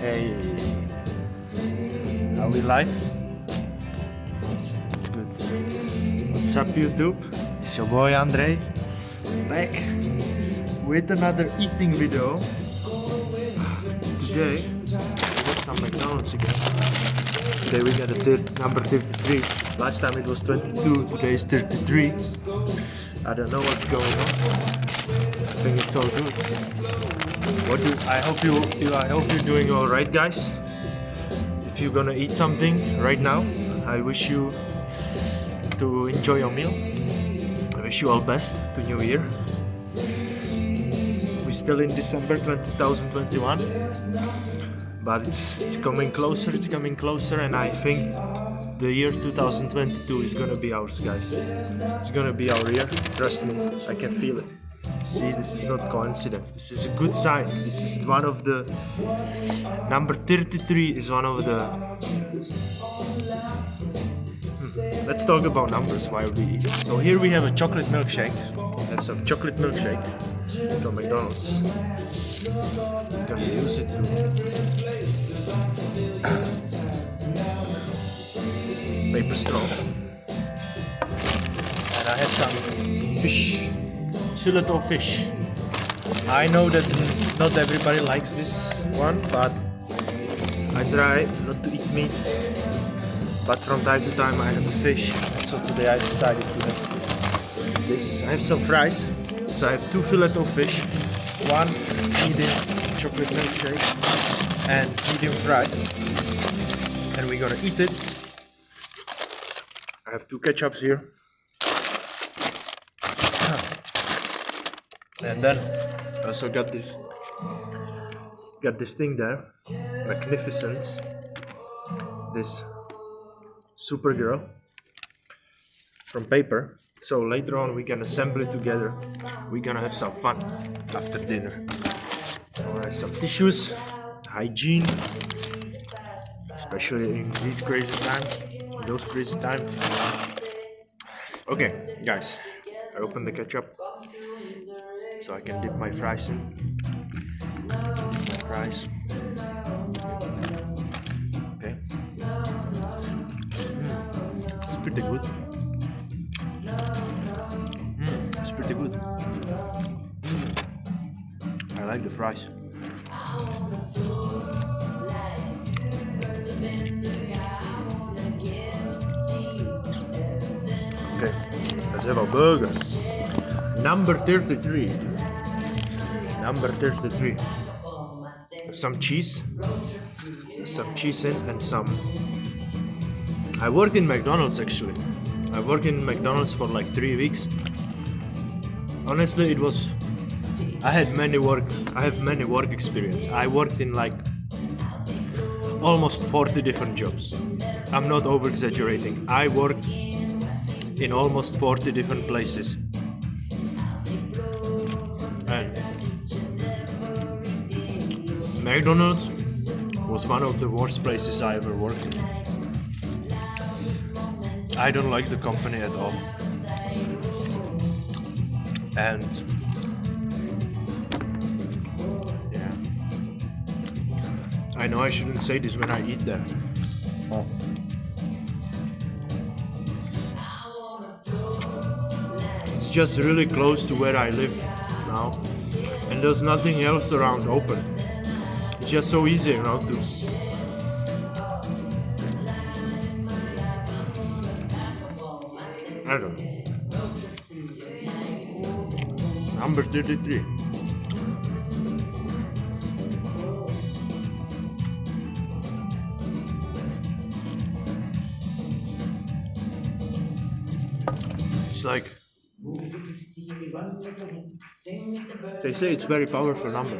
Hey, are we live? It's good. What's up, YouTube? It's your boy Andre, back with another eating video. Today, we got some McDonald's again. Today we got a number 33. Last time it was 22, today is 33. I don't know what's going on. I think it's all good. I hope you're doing all right, guys. If you're gonna eat something right now, I wish you to enjoy your meal. I wish you all best to New Year. We're still in December 2021, but it's coming closer. It's coming closer, and I think the year 2022 is gonna be ours, guys. It's gonna be our year. Trust me, I can feel it. See, this is not coincidence. This is a good sign. This is one of the number 33 is one of the. Let's talk about numbers while we eat. So here we have a chocolate milkshake. Have some chocolate milkshake from McDonald's. I'm gonna use it to paper straw. And I have some fish. Fillet of fish. I know that not everybody likes this one, but I try not to eat meat. But from time to time I have fish, so today I decided to have this. I have some fries, so I have 2 fillet of fish, 1 medium chocolate milkshake, and medium fries. And we're gonna eat it. I have 2 ketchups here. And then I also got this thing there, Mcnificent, this Supergirl from paper. So later on we can assemble it together. We're gonna have some fun after dinner. I have some tissues, hygiene, especially in these crazy times, those crazy times. Okay, guys, I open the ketchup. So I can dip my fries in. My fries. Okay. It's pretty good. It's pretty good. I like the fries. Okay, let's have a burger. Number 33. Number 33. Some cheese. Some cheese in and some. I worked in McDonald's actually. I worked in McDonald's for like 3 weeks. Honestly, it was. I have many work experience. I worked in like almost 40 different jobs. I'm not over exaggerating. I worked in almost 40 different places. And McDonald's was one of the worst places I ever worked in. I don't like the company at all. And yeah, I know I shouldn't say this when I eat there. It's just really close to where I live now, and there's nothing else around open. It's just so easy, to. I don't know. Number 33. It's like they say it's very powerful number.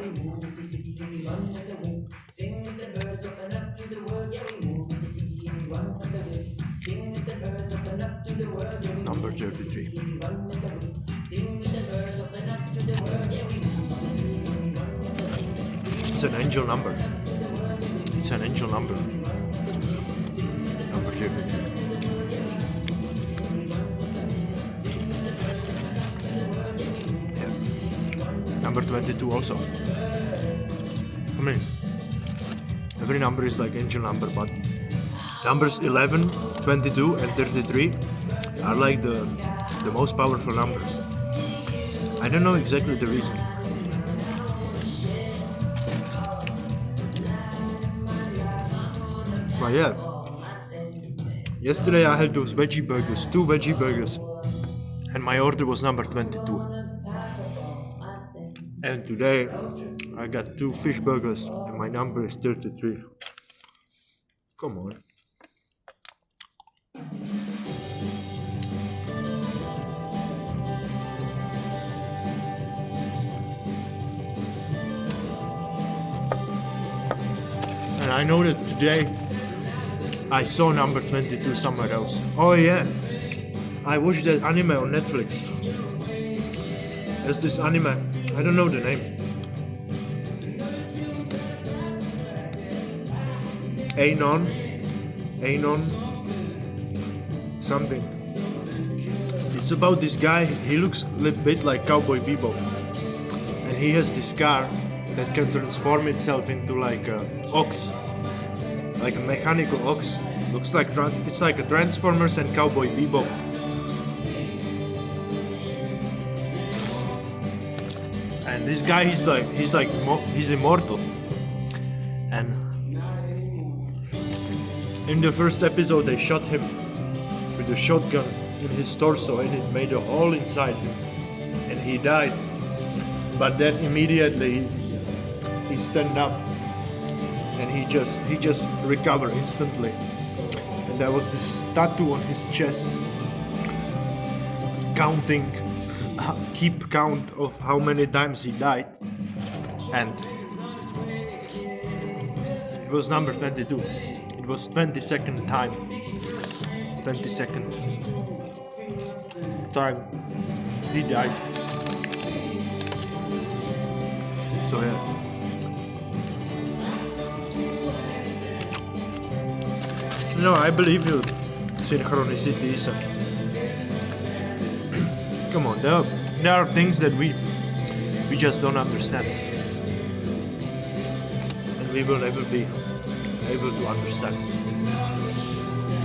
Number 33. It's an angel number. It's an angel number. Number 33. Number 22 also. I mean, Every number is like angel number, but numbers 11, 22 and 33 are like the most powerful numbers. I don't know exactly the reason. But yeah, yesterday I had those veggie burgers, 2 veggie burgers, and my order was number 22. And today I got 2 fish burgers and my number is 33. Come on. And I know that today I saw number 22 somewhere else. Oh yeah, I watched that anime on Netflix. There's this anime, I don't know the name. Anon, something. It's about this guy, he looks a little bit like Cowboy Bebop. And he has this car that can transform itself into like a ox. Like a mechanical ox. Looks like it's like a Transformers and Cowboy Bebop. And this guy, he's immortal. And in the first episode, they shot him with a shotgun in his torso, and it made a hole inside him, and he died. But then immediately he stand up, and he just recovered instantly. And there was this tattoo on his chest, keep count of how many times he died, and it was number 22. It was 22nd time. 22nd time he died. So yeah. No, I believe you. Synchronicities. Come on, there are things that we just don't understand, and we will never be able to understand.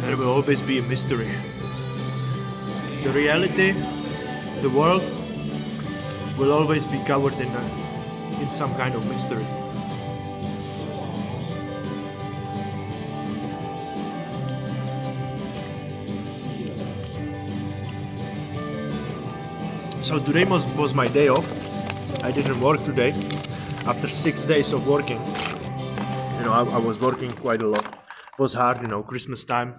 There will always be a mystery. The reality, the world, will always be covered in some kind of mystery. So today was my day off. I didn't work today. After 6 days of working, I was working quite a lot. It was hard, Christmas time.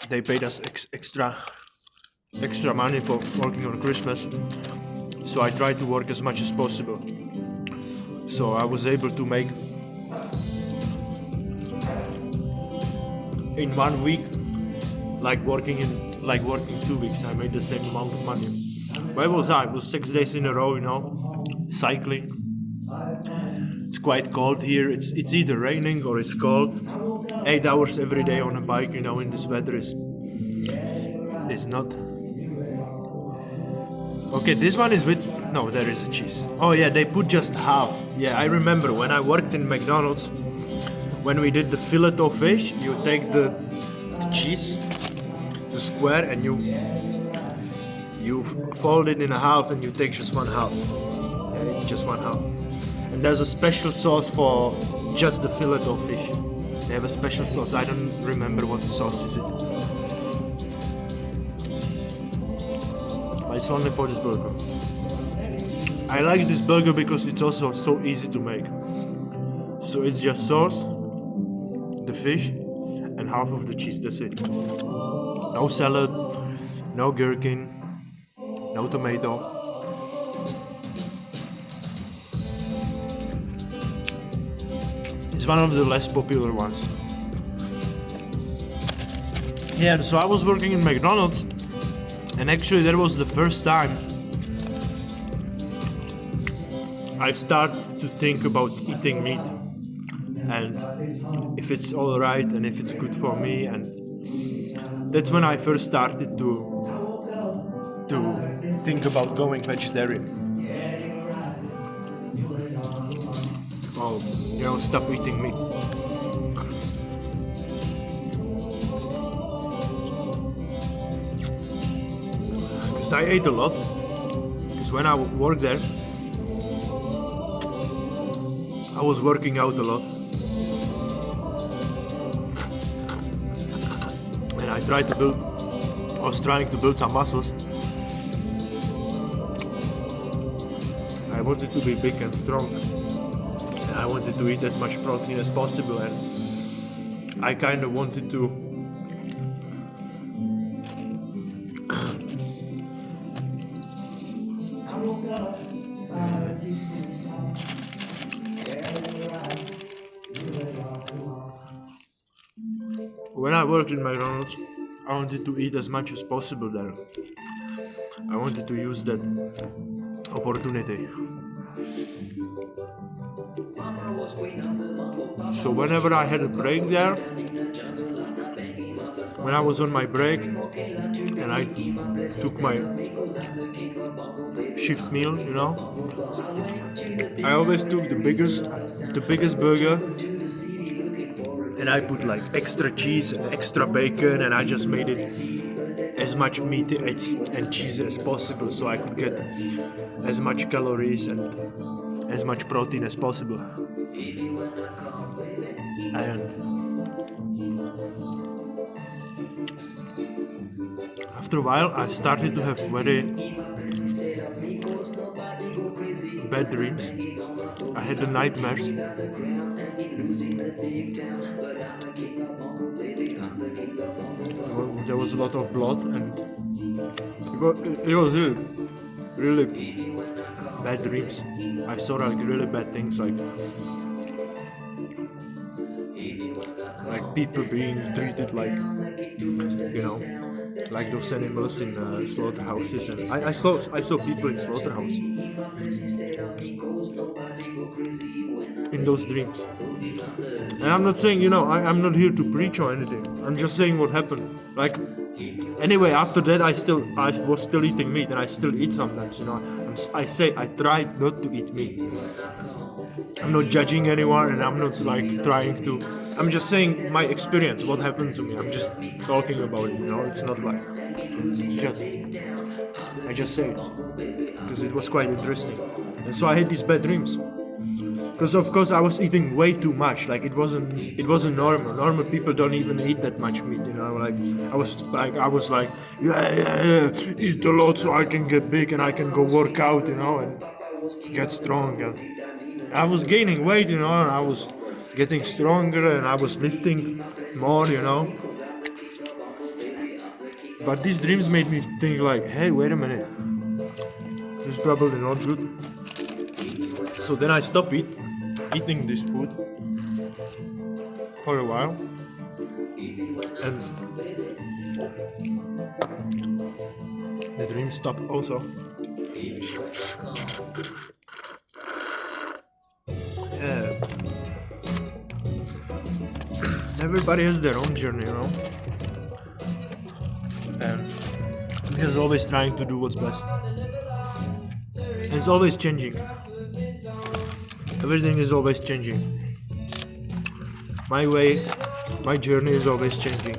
They paid us extra money for working on Christmas. So I tried to work as much as possible. So I was able to make in 1 week, like working 2 weeks, I made the same amount of money. But it was hard. It was 6 days in a row, cycling. It's quite cold here. It's either raining or it's cold. 8 hours every day on a bike, in this weather is not. Okay, this one is with. No, there is a cheese. Oh yeah, they put just half. Yeah, I remember when I worked in McDonald's. When we did the filet of fish, you take the cheese, the square, and you fold it in half, and you take just one half. Yeah, it's just one half. And there's a special sauce for just the fillet of fish. They have a special sauce. I don't remember what the sauce is. But it's only for this burger. I like this burger because it's also so easy to make. So it's just sauce, the fish, and half of the cheese. That's it. No salad, no gherkin, no tomato. It's one of the less popular ones. Yeah, so I was working in McDonald's, and actually that was the first time I started to think about eating meat, and if it's alright and if it's good for me, and that's when I first started to think about going vegetarian. Oh I'll, stop eating meat. Because I ate a lot. Because when I worked there, I was working out a lot. And I was trying to build some muscles. I wanted to be big and strong. And I wanted to eat as much protein as possible, and I kind of wanted to when I worked in McDonald's, I wanted to eat as much as possible there. I wanted to use that opportunity. So whenever I had a break there, when I was on my break and I took my shift meal, I always took the biggest burger, and I put like extra cheese and extra bacon, and I just made it as much meat and cheese as possible, so I could get as much calories and as much protein as possible. And after a while, I started to have very bad dreams. I had the nightmares. There was a lot of blood, and it was really bad dreams. I saw like really bad things, like people being treated like like those animals in slaughterhouses, and I saw people in slaughterhouse in those dreams. And I'm not saying, I'm not here to preach or anything. I'm just saying what happened. Like, anyway, after that, I was still eating meat, and I still eat sometimes. I tried not to eat meat. I'm not judging anyone, and I'm not like trying to. I'm just saying my experience, what happened to me. I'm just talking about it. It's not like I just say it because it was quite interesting. And so I had these bad dreams. Because of course I was eating way too much. Like it wasn't normal. Normal people don't even eat that much meat. Like I was like yeah, eat a lot so I can get big and I can go work out, and get strong. And I was gaining weight, and I was getting stronger, and I was lifting more, But these dreams made me think like, hey, wait a minute, this is probably not good. So then I stopped eating this food for a while, and the dream stopped also. Yeah. Everybody has their own journey, and he's always trying to do what's best. And it's always changing. Everything is always changing. My way, my journey is always changing.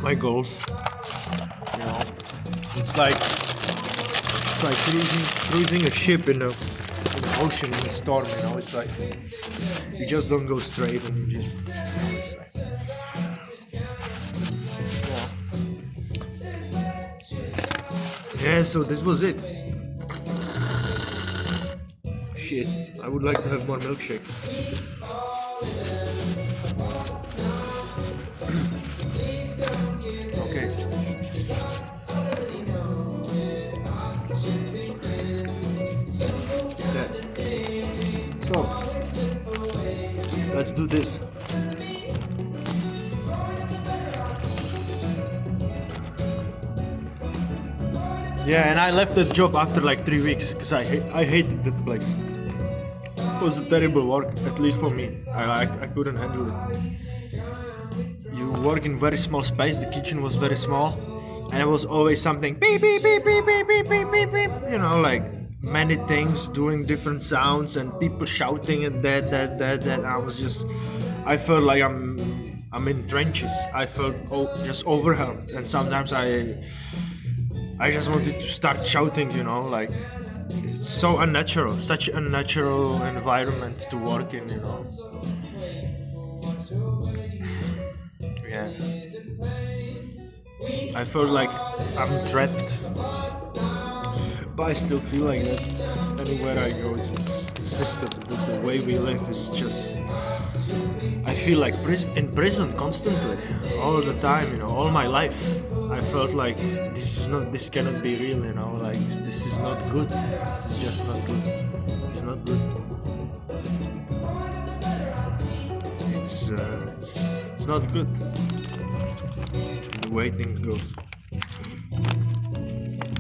My goals, it's like cruising a ship in the ocean in a storm. It's like you just don't go straight, and you just. It's like, yeah. So this was it. Shit, I would like to have more milkshake. Okay. Yeah. So, let's do this. Yeah, and I left that job after like 3 weeks because I hated that place. It was a terrible work, at least for me. I couldn't handle it. You work in very small space. The kitchen was very small, and it was always something beep beep beep beep beep beep beep beep beep. Like many things, doing different sounds, and people shouting and that. I felt like I'm in trenches. I felt just overwhelmed, and sometimes I just wanted to start shouting. Like it's so unnatural, such an unnatural environment to work in. Yeah. I felt like I'm trapped, but I still feel like that. Anywhere I go, it's the system, the way we live is just. I feel like in prison constantly, all the time. All my life. I felt like this cannot be real. Like this is not good. This is just not good. It's not good. It's not good. The way things goes.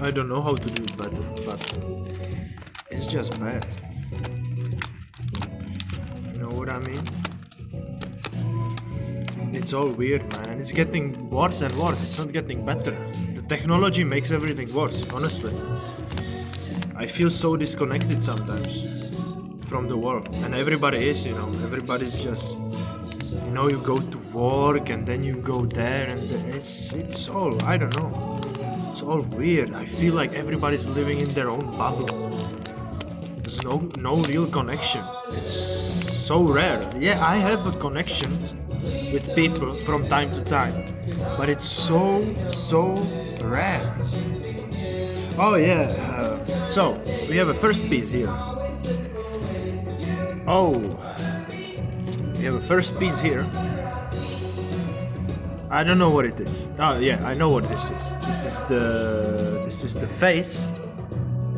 I don't know how to do it better, but it's just bad. You know what I mean? It's all weird, man. It's getting worse and worse. It's not getting better. The technology makes everything worse, honestly. I feel so disconnected sometimes from the world. And everybody is, everybody's just, you go to work and then you go there and it's all, I don't know. It's all weird. I feel like everybody's living in their own bubble. There's no real connection. It's so rare. Yeah, I have a connection with people from time to time, but it's so rare. Oh yeah. So we have a first piece here. Oh, we have a first piece here. I don't know what it is. Oh yeah, I know what this is. This is the face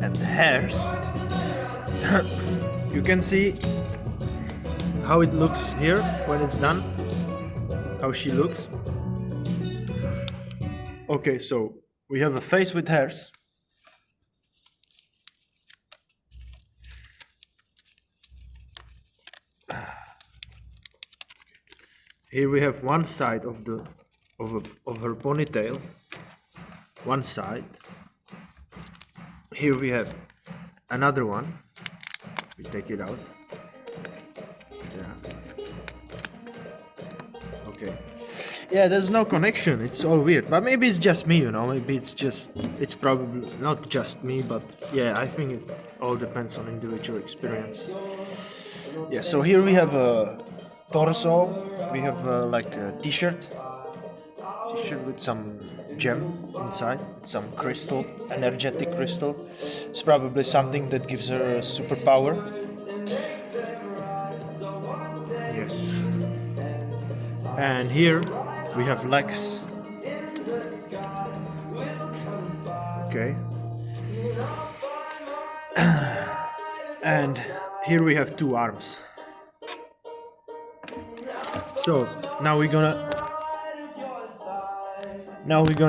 and the hairs. You can see how it looks here when it's done. How she looks. Okay, so we have a face with hairs. Here we have one side of her ponytail. One side. Here we have another one. We take it out. Yeah. Okay. Yeah, there's no connection. It's all weird. But maybe it's just me, Maybe it's probably not just me, but yeah, I think it all depends on individual experience. Yeah, so here we have a torso. We have like a t-shirt with some gem inside, some crystal, energetic crystal. It's probably something that gives her a superpower. Yes. And here we have legs. Okay. And here we have two arms. So now we're gonna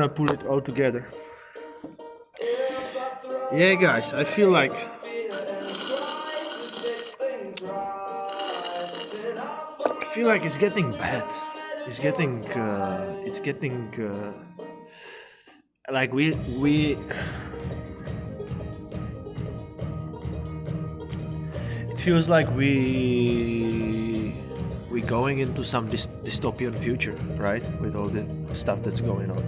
pull it all together. Yeah, guys, I feel like it's getting bad. It's getting like we it feels like we going into some dystopian future, right? With all the stuff that's going on.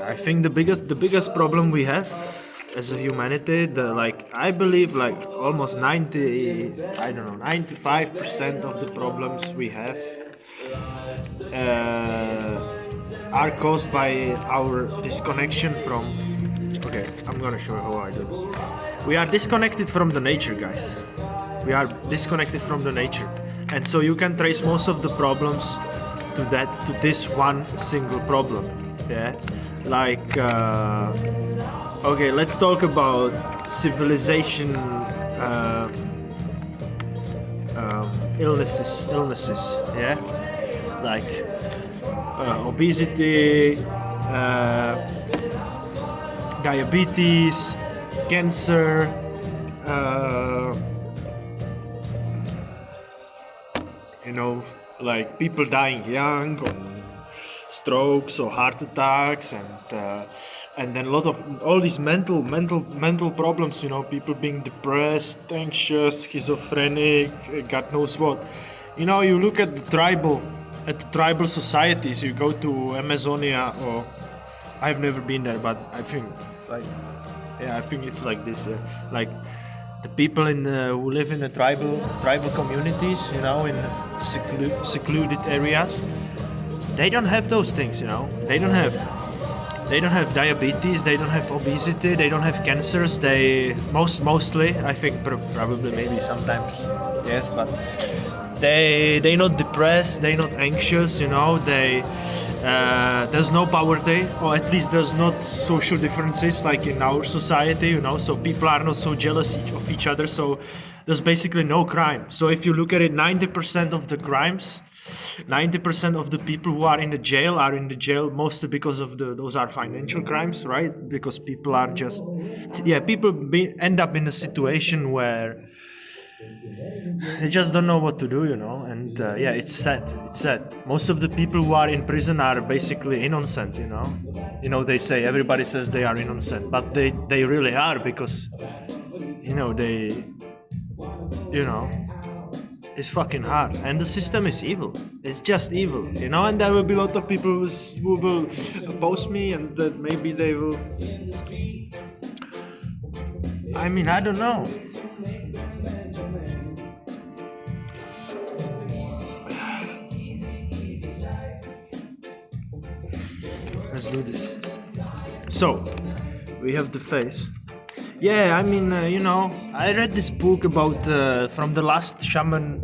I think the biggest problem we have as a humanity, I believe almost 95% of the problems we have are caused by our disconnection from. Okay, I'm gonna show you how I do it. We are disconnected from the nature, guys. We are disconnected from the nature, and so you can trace most of the problems to this one single problem. Yeah, okay, let's talk about civilization illnesses. Yeah, like obesity, diabetes, cancer. Like people dying young, or strokes or heart attacks, and and then a lot of all these mental problems, you know, people being depressed, anxious, schizophrenic, God knows what. You know, you look at the tribal societies. You go to Amazonia, or I've never been there, but I think like, yeah, I think it's like this. Like the people who live in the tribal communities, you know, in secluded areas, they don't have those things, you know. They don't have diabetes, they don't have obesity, they don't have cancers. They mostly, I think, probably maybe sometimes, yes, but they not depressed, they not anxious, you know. There's no poverty, or at least there's not social differences like in our society, you know. So people are not so jealous of each other. So there's basically no crime. So if you look at it, 90% of the crimes, 90% of the people who are in the jail mostly because of those are financial crimes, right? Because people are just, end up in a situation where they just don't know what to do, you know. And it's sad. Most of the people who are in prison are basically innocent, you know. They say, everybody says they are innocent, but they really are, because it's fucking hard, and the system is evil. It's just evil, you know. And there will be a lot of people who will oppose me, and that maybe they will. I mean, I don't know. Let's do this. So, we have the face. Yeah, I mean, I read this book about from the last shaman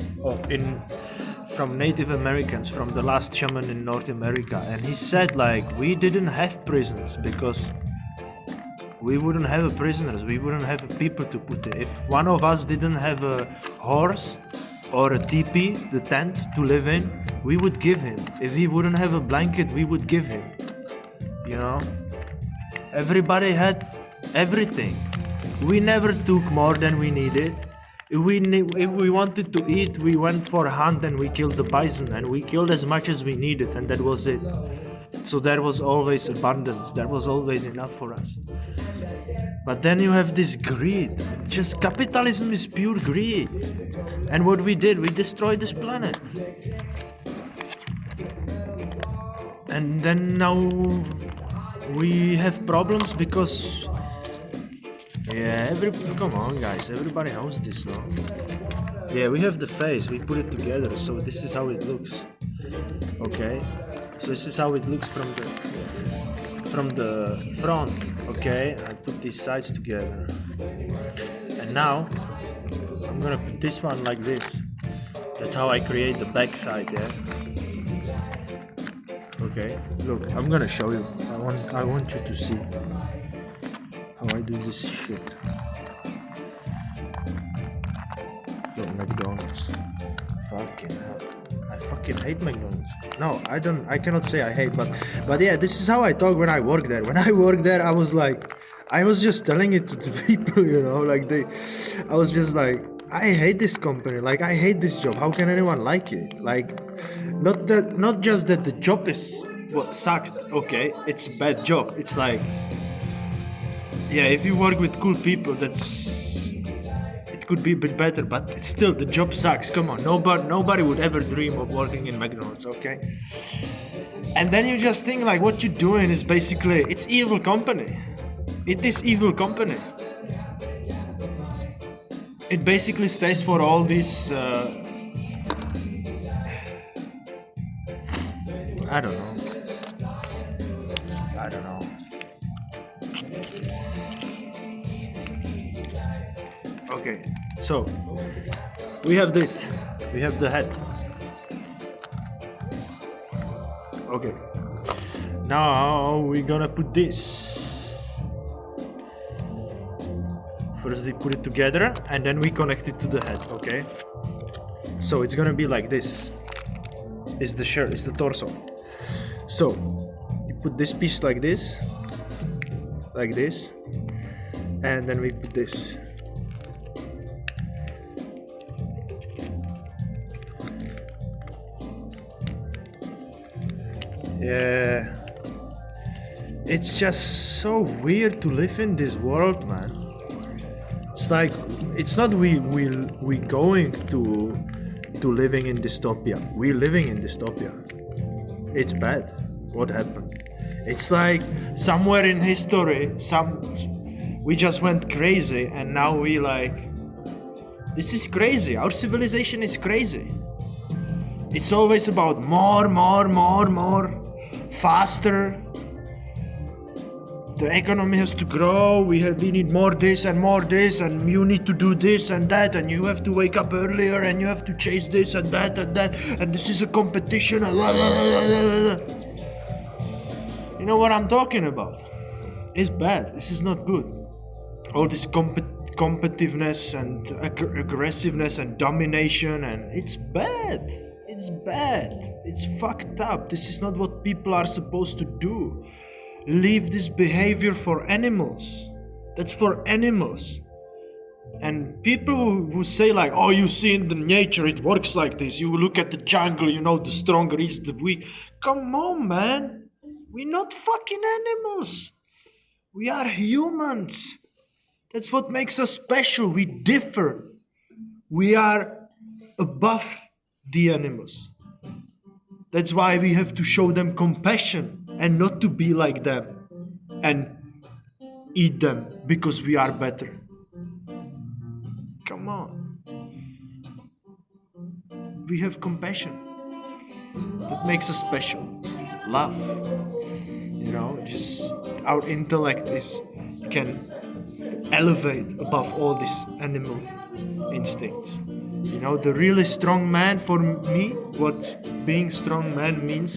from Native Americans, from the last shaman in North America, and he said, like, we didn't have prisons because we wouldn't have prisoners, we wouldn't have people to put in. If one of us didn't have a horse or a teepee, the tent to live in, we would give him. If he wouldn't have a blanket, we would give him. You know, everybody had everything. We never took more than we needed. If we wanted to eat, we went for a hunt and we killed the bison, and we killed as much as we needed, and that was it. So there was always abundance, there was always enough for us. But then you have this greed. Just capitalism is pure greed. And what we did, we destroyed this planet. And then now we have problems because come on guys, everybody knows this, no? Yeah, we have the face, we put it together, so this is how it looks. Okay, so this is how it looks from the front. Okay, I put these sides together, and now I'm gonna put this one like this. That's how I create the back side. Yeah. Okay, look, I'm gonna show you. I want you to see how I do this shit. From McDonald's. Fucking hell. I fucking hate McDonald's. No, I cannot say I hate, but yeah, this is how I talk when I work there. When I work there, I was just telling it to the people, you know, like I was just like, I hate this company, like I hate this job. How can anyone like it? Like, not just that the job is what sucked. Okay, it's a bad job. It's like, yeah, if you work with cool people, it could be a bit better, but still the job sucks. Come on, nobody would ever dream of working in McDonald's, okay? And then you just think like what you're doing is basically, it's evil company. It is evil company. It basically stays for all these I don't know. Okay, so we have this. We have the head. Okay. Now we're gonna put this. First we put it together and then we connect it to the head, okay? So it's gonna be like this. It's the shirt, it's the torso. So you put this piece like this, and then we put this. it's just so weird to live in this world, man. It's like it's not we going to living in dystopia. We're living in dystopia. It's bad. What happened? It's like somewhere in history, we just went crazy, and now we like, this is crazy. Our civilization is crazy. It's always about more, faster. The economy has to grow. We need more this, and you need to do this and that, and you have to wake up earlier, and you have to chase this and that, and this is a competition. You know what I'm talking about? It's bad. This is not good. All this competitiveness and aggressiveness and domination, and it's bad. It's bad. It's fucked up. This is not what people are supposed to do. Leave this behavior for animals. That's for animals. And people who say like, oh, you see in the nature it works like this. You look at the jungle, you know, the stronger is the weak. Come on, man. We're not fucking animals. We are humans. That's what makes us special. We differ. We are above the animals. That's why we have to show them compassion and not to be like them and eat them because we are better. Come on. We have compassion. That makes us special. Love. You know, just our intellect can elevate above all these animal instincts. You know, the really strong man for me, what being strong man means